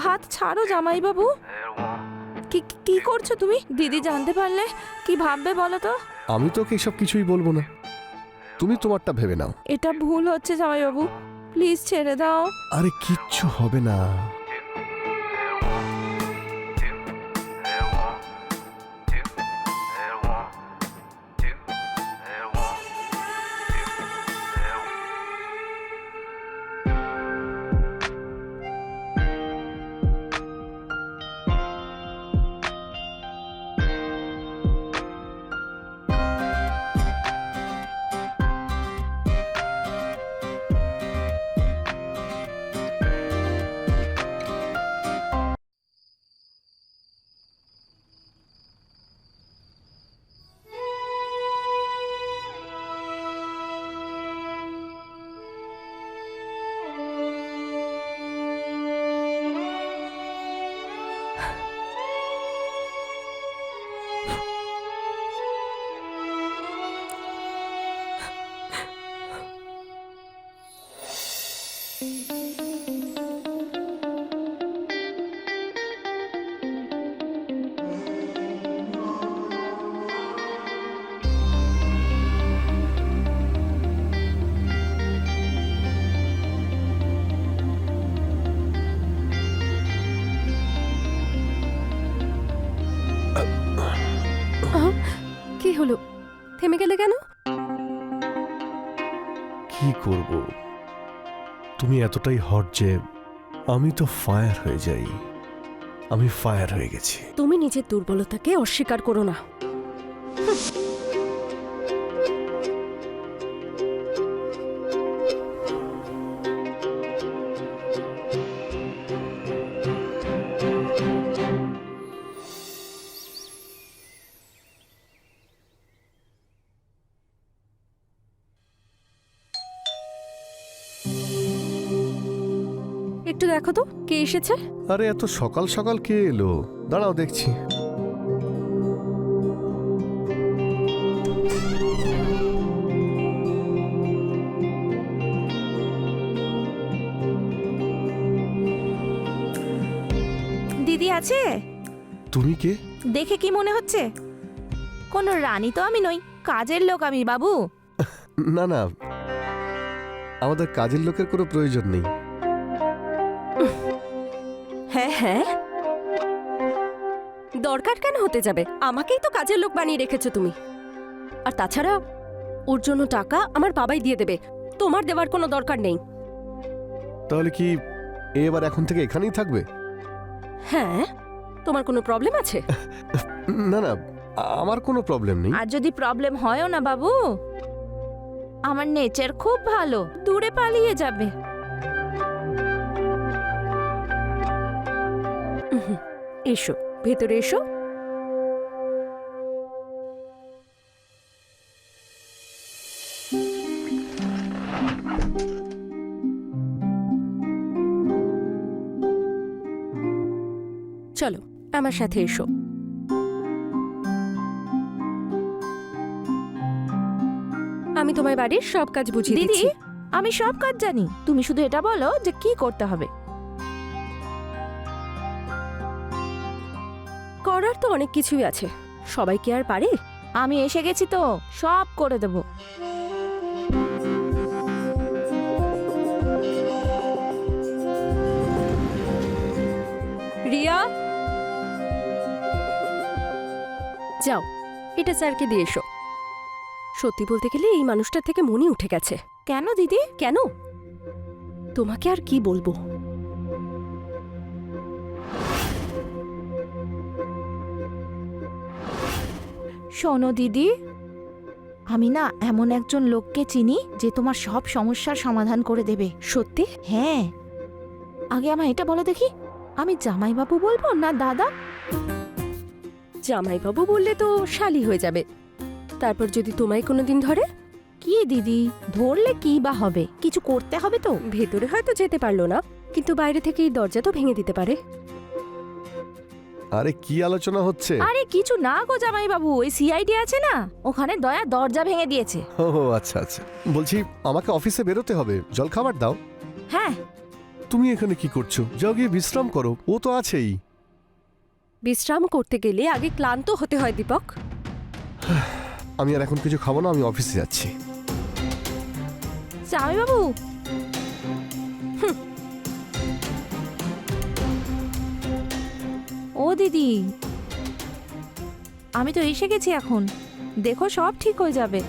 হাত ছাড়ো জামাইবাবু। কি কি করছো তুমি? দিদি জানতে পারলে কি ভাববে বলো তো? আমি তোকে এসব কিছুই বলবো না, তুমি তোমারটা ভেবে নাও। এটা ভুল হচ্ছে জামাইবাবু, প্লিজ ছেড়ে দাও। আরে কিচ্ছু হবে না। কি হলো, থেমে গেলে কেন? কি করব, তুমি এতটাই হট যে আমি তো ফায়ার হয়ে যাই। আমি ফায়ার হয়ে গেছি। তুমি নিজের দুর্বলতাকে অস্বীকার করো না। একটু দেখো তো কে এসেছে। আরে এত সকাল সকাল কে এলো? দাঁড়াও দেখছি। দিদি আছে? তুমি কে? দেখে কি মনে হচ্ছে? কোনো রানী তো আমি নই, কাজের লোক আমি বাবু। না না, আমাদের কাজের লোকের কোনো প্রয়োজন নেই। হ্যাঁ হ্যাঁ, দরকার কেন হতে যাবে? আমাকেই তো কাজের লোক বানিয়ে রেখেছো তুমি। আর তাছাড়া ওর জন্য টাকা আমার বাবাই দিয়ে দেবে, তোমার দেওয়ার কোনো দরকার নেই। তাহলে কি এবার এখন থেকে এখানেই থাকবে? হ্যাঁ, তোমার কোনো প্রবলেম আছে? না না, আমার কোনো প্রবলেম নেই। আর যদি প্রবলেম হয়ও না বাবু, আমার নেচার খুব ভালো, দূরে পালিয়ে যাবে। এসো, ভেতরে এসো। চলো আমার সাথে এসো। আমি তোমার বাড়ির সব কাজ বুঝিয়ে দিদি, দিচ্ছি। আমি সব কাজ জানি, তুমি শুধু এটা বলো যে কি করতে হবে। করার তো অনেক কিছুই আছে, সবাই কি আর পারে? আমি এসে গেছি তো, সব করে দেব। রিয়া, যাও এটা স্যারকে দিয়ে এসো। সত্যি বলতে গেলে এই মানুষটার থেকে মনই উঠে গেছে। কেন দিদি? কেন? তোমাকে আর কি বলবো। শোনো দিদি, আমি না এমন একজন লোককে চিনি যে তোমার সব সমস্যার সমাধান করে দেবে। সত্যি? হ্যাঁ, আগে আমায় এটা বলো দেখি, আমি জামাইবাবু বলবো না দাদা? জামাইবাবু বললে তো শালি হয়ে যাবে, তারপর যদি তোমায় কোনোদিন ধরে? কি দিদি, ধরলে কি বা হবে? কিছু করতে হবে তো। ভেতরে হয়তো যেতে পারলো না, কিন্তু বাইরে থেকে এই দরজা তো ভেঙে দিতে পারে। আরে কি আলোচনা হচ্ছে? আরে কিছু না গো জামাইবাবু, ওই সিআইডি আছে না, ওখানে দয়া দরজা ভেঙে দিয়েছে। ও আচ্ছা আচ্ছা, বলছি আমাকে অফিসে বেরোতে হবে, জল খাবার দাও। হ্যাঁ, তুমি এখানে কি করছো? যাও গিয়ে বিশ্রাম করো, ও তো আছেই। বিশ্রাম করতে গেলে আগে ক্লান্ত হতে হয় দীপক। আমি আর এখন কিছু খাবো না, আমি অফিসে যাচ্ছি। জামাইবাবু, ও দিদি, আমি তো এসে গেছি এখন, দেখো সব ঠিক হয়ে যাবে।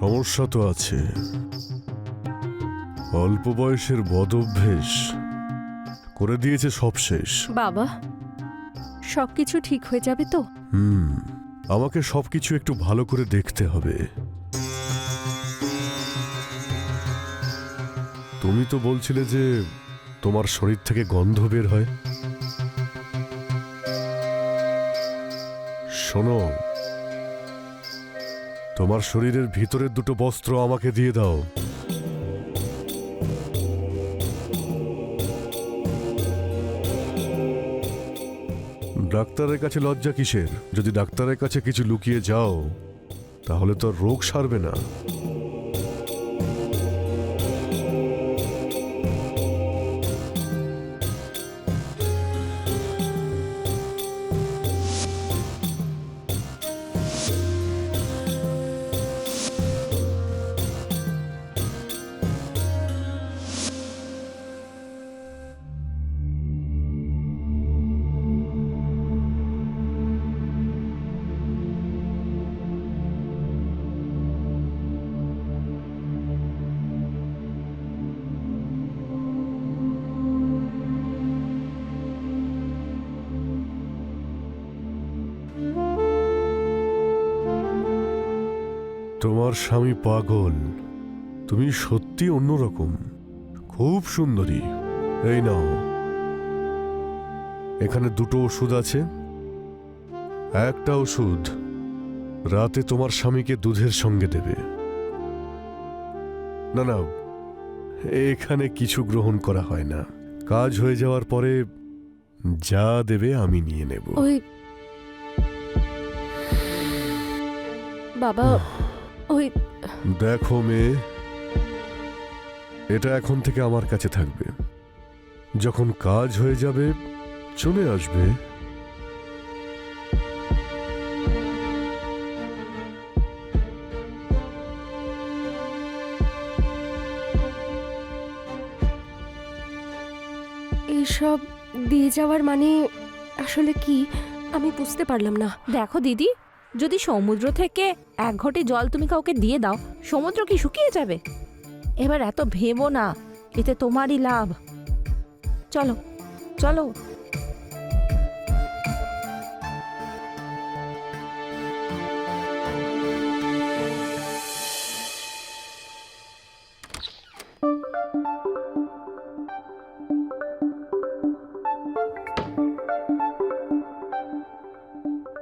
সমস্যা তো আছে, অল্প বয়সের বদঅভ্যেস করে দিয়েছে সব শেষ। বাবা, সবকিছু ঠিক হয়ে যাবে তো? আমাকে সবকিছু একটু ভালো করে দেখতে হবে। তুমি তো বলছিলে যে তোমার শরীর থেকে গন্ধ বের হয়। শোনো, তোমার শরীরের ভিতরের দুটো বস্ত্র আমাকে দিয়ে দাও। ডাক্তারের কাছে লজ্জা কিসের? যদি ডাক্তারের কাছে কিছু লুকিয়ে যাও তাহলে তো রোগ সারবে না। তোমার স্বামী পাগল, তুমি সত্যি অন্যরকম, খুব সুন্দরী। এই নাও, এখানে দুটো ওষুধ আছে। একটা ওষুধ রাতে তোমার স্বামীকে দুধের সঙ্গে দেবে। না না, এখানে কিছু গ্রহণ করা হয় না। কাজ হয়ে যাওয়ার পরে যা দেবে আমি নিয়ে নেব। ওই বাবা, ওই দেখো মেয়ে, এটা এখন থেকে আমার কাছে থাকবে। যখন কাজ হয়ে যাবে চলে আসবে। এইসব দিয়ে যাওয়ার মানে আসলে কি আমি বুঝতে পারলাম না। দেখো দিদি, যদি সমুদ্র থেকে এক ঘটি জল তুমি কাউকে দিয়ে দাও, সমুদ্র কি শুকিয়ে যাবে? এবার এত ভেবো না, এতে তোমারই লাভ। চলো চলো।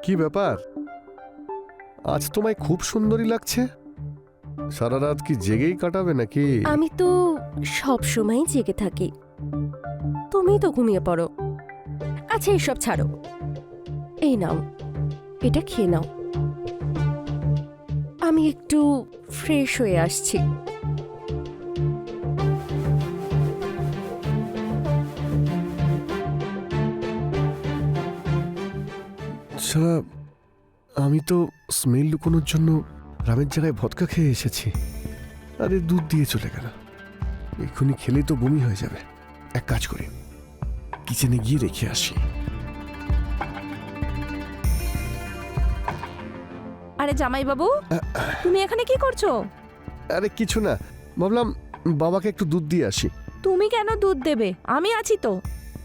কি ব্যাপার, আজ তোমায় খুব সুন্দরী লাগছে। সারা রাত কি জেগেই কাটাবে নাকি? আমি তো সব সময় জেগে থাকি, তুমি তো ঘুমিয়ে পড়ো। আচ্ছা এসব ছাড়ো, এই নাও, এটা খেয়ে নাও। আমি একটু ফ্রেশ হয়ে আসছি। ছাড়া আমি তো স্মেল লুকোনোর জন্য রামের জায়গায় ভদকা খেয়ে এসেছি। আরে দুধ দিয়ে চলে গেল, এক্ষুনি খেলেই তো বমি হয়ে যাবে। এক কাজ করি, কিচেনে গিয়ে রেখে আসি। আরে জামাইবাবু, তুমি এখানে কি করছো? আরে কিছু না, ভাবলাম বাবাকে একটু দুধ দিয়ে আসি। তুমি কেন দুধ দেবে? আমি আছি তো।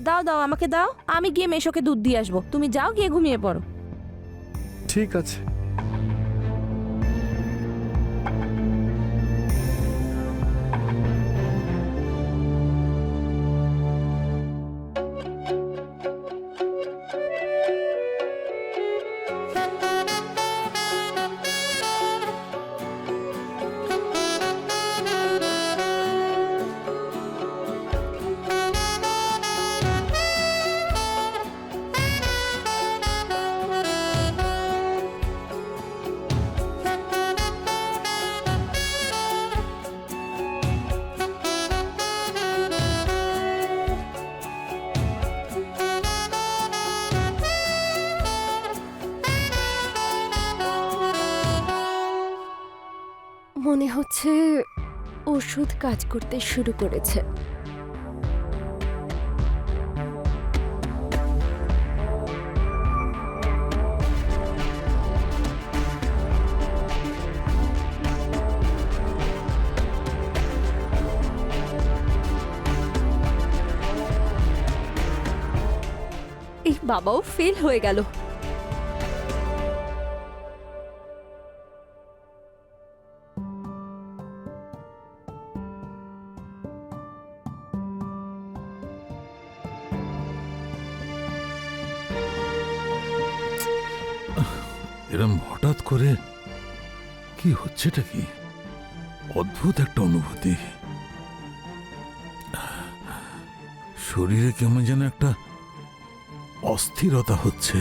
দাও দাও, আমাকে দাও, আমি গিয়ে মেশোকে দুধ দিয়ে আসবো। তুমি যাও, গিয়ে ঘুমিয়ে পড়ো। ঠিক আছে। মনে হচ্ছে ওষুধ কাজ করতে শুরু করেছে। এই বাবাও ফেল হয়ে গেল। এরম হঠাৎ করে কি হচ্ছেটা কি? অদ্ভুত একটা অনুভূতি। শরীরে কেমন যেন একটা অস্থিরতা হচ্ছে।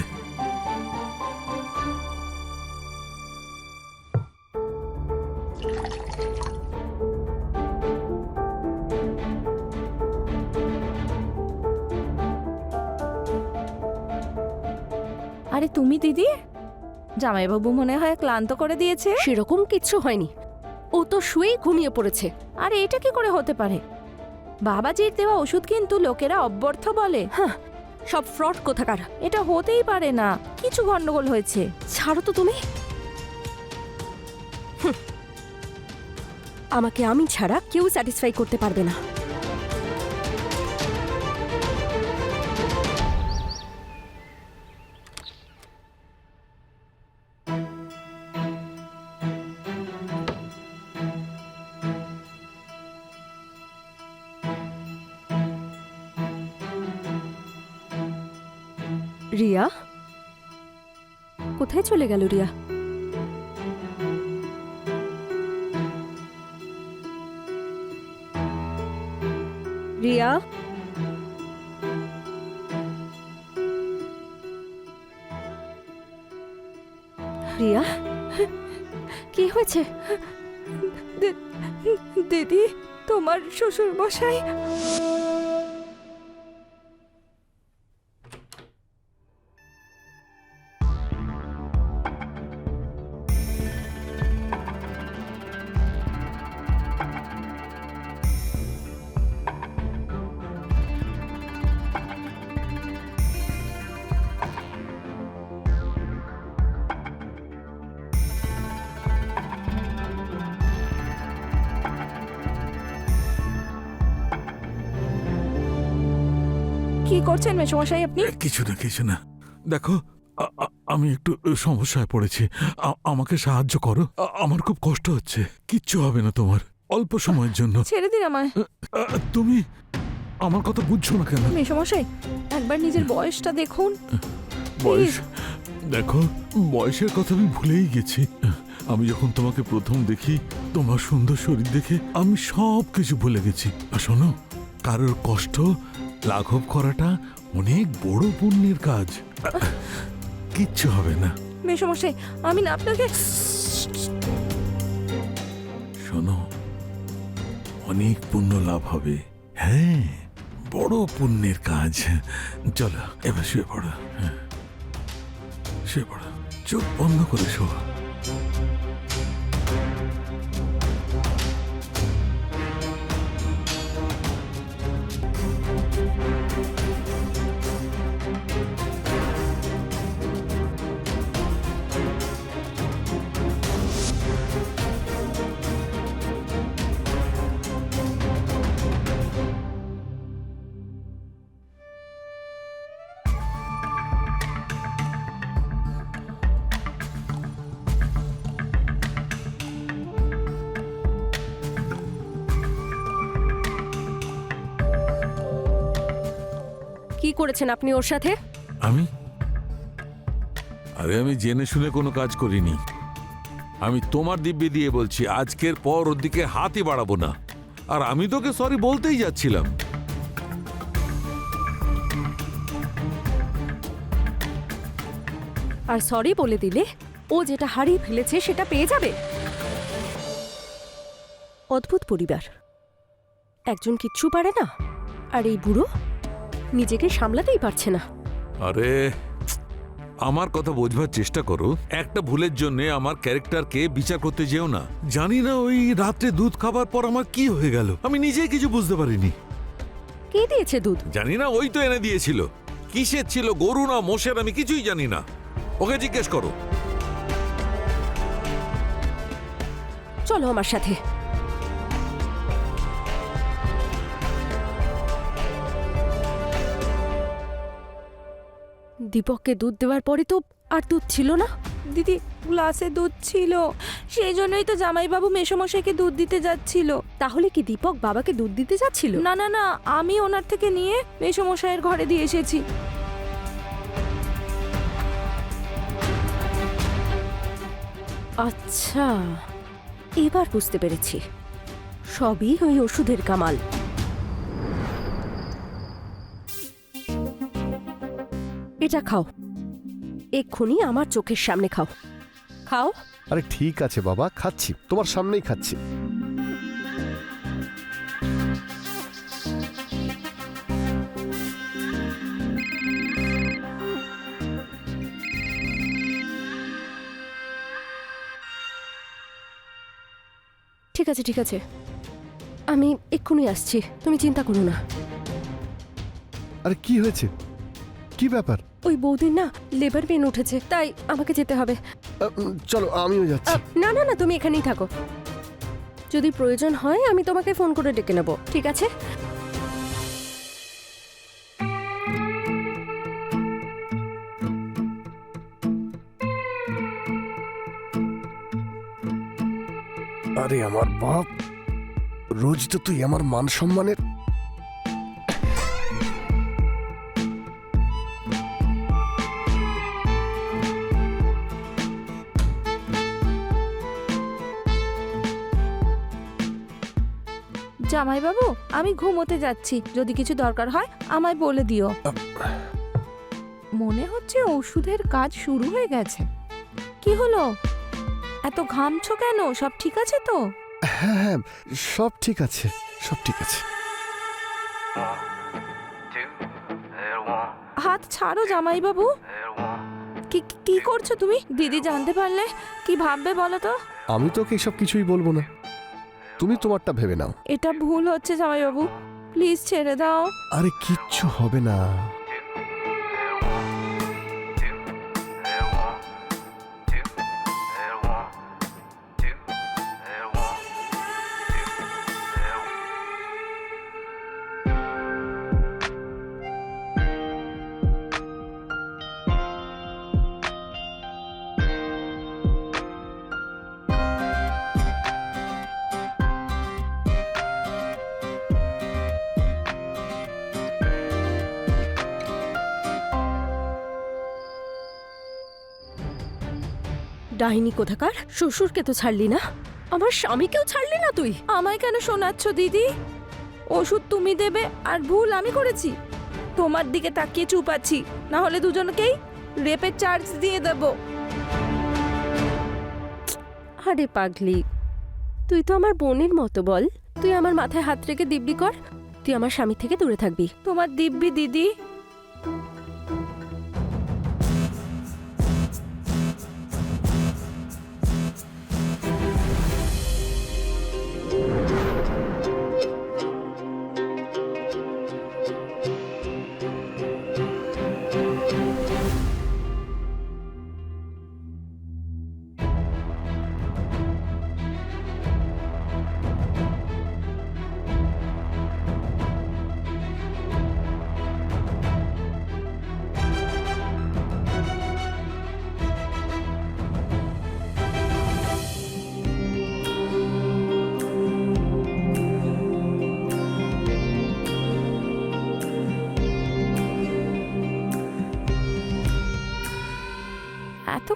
আরে তুমি দিদি, জামাইবাবু মনে হয় ক্লান্ত করে দিয়েছে। সেরকম কিচ্ছু হয়নি, ও তো শুয়েই ঘুমিয়ে পড়েছে। আরে এটা কি করে হতে পারে? বাবাজির দেওয়া ওষুধ কিন্তু লোকেরা অব্যর্থ বলে। হ্যাঁ, সব ফ্রড কোথাকার। এটা হতেই পারে না, কিছু গন্ডগোল হয়েছে। ছাড়ো তো তুমি। আমাকে আমি ছাড়া কেউ স্যাটিসফাই করতে পারবে না। রিয়া, কোথায় চলে গেল রিয়া? রিয়া, রিয়া, কি হয়েছে? দিদি, তোমার শ্বশুর মশাই। কি করছেন মেশমশাই আপনি? কিছু না দেখো, আমি একটু সমস্যায় পড়েছি। আমাকে সাহায্য করো। আমার খুব কষ্ট হচ্ছে। কিচ্ছু হবে না তোমার, অল্প সময়ের জন্য। ছেড়ে দিন আমায়। তুমি আমার কথা বুঝছো না কেন? মেশমশাই, একবার নিজের বয়সটা দেখুন। বয়স দেখো, বয়সের কথা আমি ভুলেই গেছি। আমি যখন তোমাকে প্রথম দেখি, তোমার সুন্দর শরীর দেখে আমি সব কিছু ভুলে গেছি। আর শোনো, কারোর কষ্ট লাঘব করাটা অনেক বড় পুণ্যের কাজ। কিচ্ছু হবে না। মেশমশাই, আমি না আপনাকে। শোনো, অনেক পুণ্য লাভ হবে। হ্যাঁ, বড় পুণ্যের কাজ। চলো এবার শুয়ে পড়ো। হ্যাঁ, শুয়ে পড়ো, চোখ বন্ধ করে শো। কি করেছেন আপনি ওর সাথে? আমি আরে আমি জেনে শুনে কোনো কাজ করিনি। আমি তোমার দিব্যি দিয়ে বলছি, আজকের পর ওর দিকে হাতই বাড়াবো না। আর আমি তোকে সরি বলতেই যাচ্ছিলাম। আর সরি বলে দিলে ও যেটা হারিয়ে ফেলেছে সেটা পেয়ে যাবে। অদ্ভুত পরিবার, একজন কিচ্ছু পারে না আর এই বুড়ো নিজেকে সামলাতেই পারছে না। আরে আমার কথা বোঝবার চেষ্টা করো। একটা ভুলের জন্য আমার ক্যারেক্টারকে বিচার করতে যেও না। জানি না ওই রাত্রে দুধ খাবার পর আমার কি হয়ে গেল, আমি নিজেই কিছু বুঝতে পারিনি। কে দিয়েছে দুধ? জানি না, ওই তো এনে দিয়েছিল। কিসের ছিল, গরু না মোষের, আমি কিছুই জানি না। ওকে জিজ্ঞেস করো। চলো আমার সাথে। দীপককে দুধ দেওয়ার পরে তো আর দুধ ছিল না। দিদি, গ্লাসে দুধ ছিল, সেই জন্যই তো জামাইবাবু মেসোমশাইকে দুধ দিতে যাচ্ছিল। তাহলে কি দীপক বাবাকে দুধ দিতে যাচ্ছিল? না না না, আমি ওনার থেকে নিয়ে মেসোমশাইয়ের ঘরে দিয়ে এসেছি। আচ্ছা, এবার বুঝতে পেরেছি, সবই ওই ওষুধের কামাল। এটা খাও, এক্ষুনি আমার চোখের সামনে খাও। খাও। আরে ঠিক আছে বাবা, খাচ্ছি, তোমার সামনেই খাচ্ছি। ঠিক আছে ঠিক আছে, আমি এক্ষুনি আসছি, তুমি চিন্তা করো না। আরে কি হয়েছে, কি ব্যাপার? ওই বৌদির না লেবার পেন উঠেছে, তাই আমাকে যেতে হবে। চলো আমিও যাচ্ছি। না না না, তুমি এখানেই থাকো। যদি প্রয়োজন হয় আমি তোমাকে ফোন করে ডেকে নেব, ঠিক আছে? আরে আমার বাপ, রোজ তো তুই আমার মান সম্মানের। জামাইবাবু, আমি ঘুমোতে যাচ্ছি, যদি কিছু দরকার হয় আমায় বলে দিও। মনে হচ্ছে ওষুধের কাজ শুরু হয়ে গেছে। কি হলো, এত ঘামছো কেন? সব ঠিক আছে তো? হ্যাঁ হ্যাঁ, সব ঠিক আছে, সব ঠিক আছে। হাত ছাড়ো জামাইবাবু। কি কি করছো তুমি? দিদি জানতে পারলে কি ভাববে বলো তো? আমি তোকে এসব কিছুই বলবো না, তুমি তোমারটা ভেবে নাও। এটা ভুল হচ্ছে জামাইবাবু, প্লিজ ছেড়ে দাও। আরে কিচ্ছু হবে না। ডাইনি কোথাকার, শ্বশুরকে তো ছাড়লি না, আমার স্বামীকেও ছাড়লি না তুই। আমায় কেন শোনাচ্ছ দিদি? ওষুধ তুমি দেবে আর ভুল আমি করেছি? তোমার দিকে তাকিয়ে চুপ আছি, না হলে দুজনকেই রেপের চার্জ দিয়ে দেব। আরে পাগলি, তুই তো আমার বোনের মতো, বল। তুই আমার মাথায় হাত রেখে দিব্যি কর, তুই আমার স্বামী থেকে দূরে থাকবি। তোমার দিব্যি দিদি।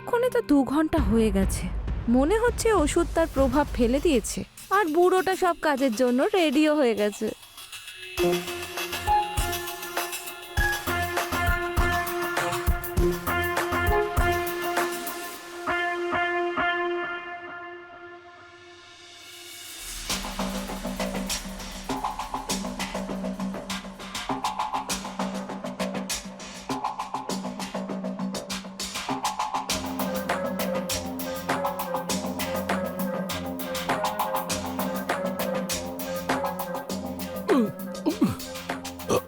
এতক্ষণে তো 2 ঘন্টা হয়ে গেছে। মনে হচ্ছে ওষুধ তার প্রভাব ফেলে দিয়েছে, আর বুড়োটা সব কাজের জন্য রেডিও হয়ে গেছে।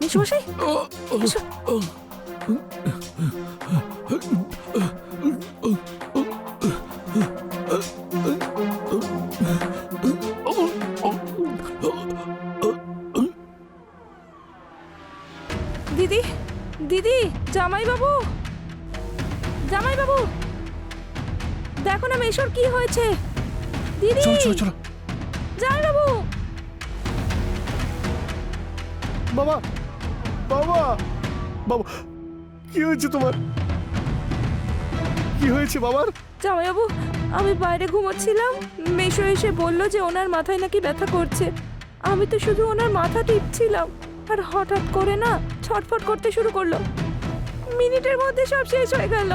মেশমশাই, এসো। দিদি, দিদি, জামাইবাবু, জামাইবাবু, দেখো না মেশোর কি হয়েছে। দিদি, চলো চলো চলো। জামাইবাবু, বাবা, বাবা, বাবা, কি হয়েছে তোমার? কি হয়েছে বাবার? জামাইবাবু, আমি বাইরে ঘুমোচ্ছিলাম, মেশো এসে বলল যে ওনার মাথায় নাকি ব্যথা করছে। আমি তো শুধু ওনার মাথা টিপছিলাম, আর হঠাৎ করে না ছটফট করতে শুরু করলো। মিনিটের মধ্যে সব শেষ হয়ে গেল।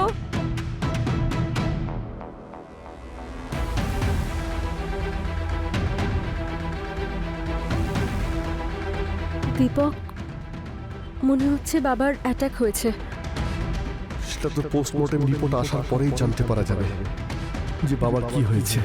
দীপক, মনে হচ্ছে বাবার অ্যাটাক হয়েছে। সেটা তো পোস্টমর্টেম রিপোর্ট আসার পরেই জানতে পারা যাবে যে বাবার কি হয়েছে।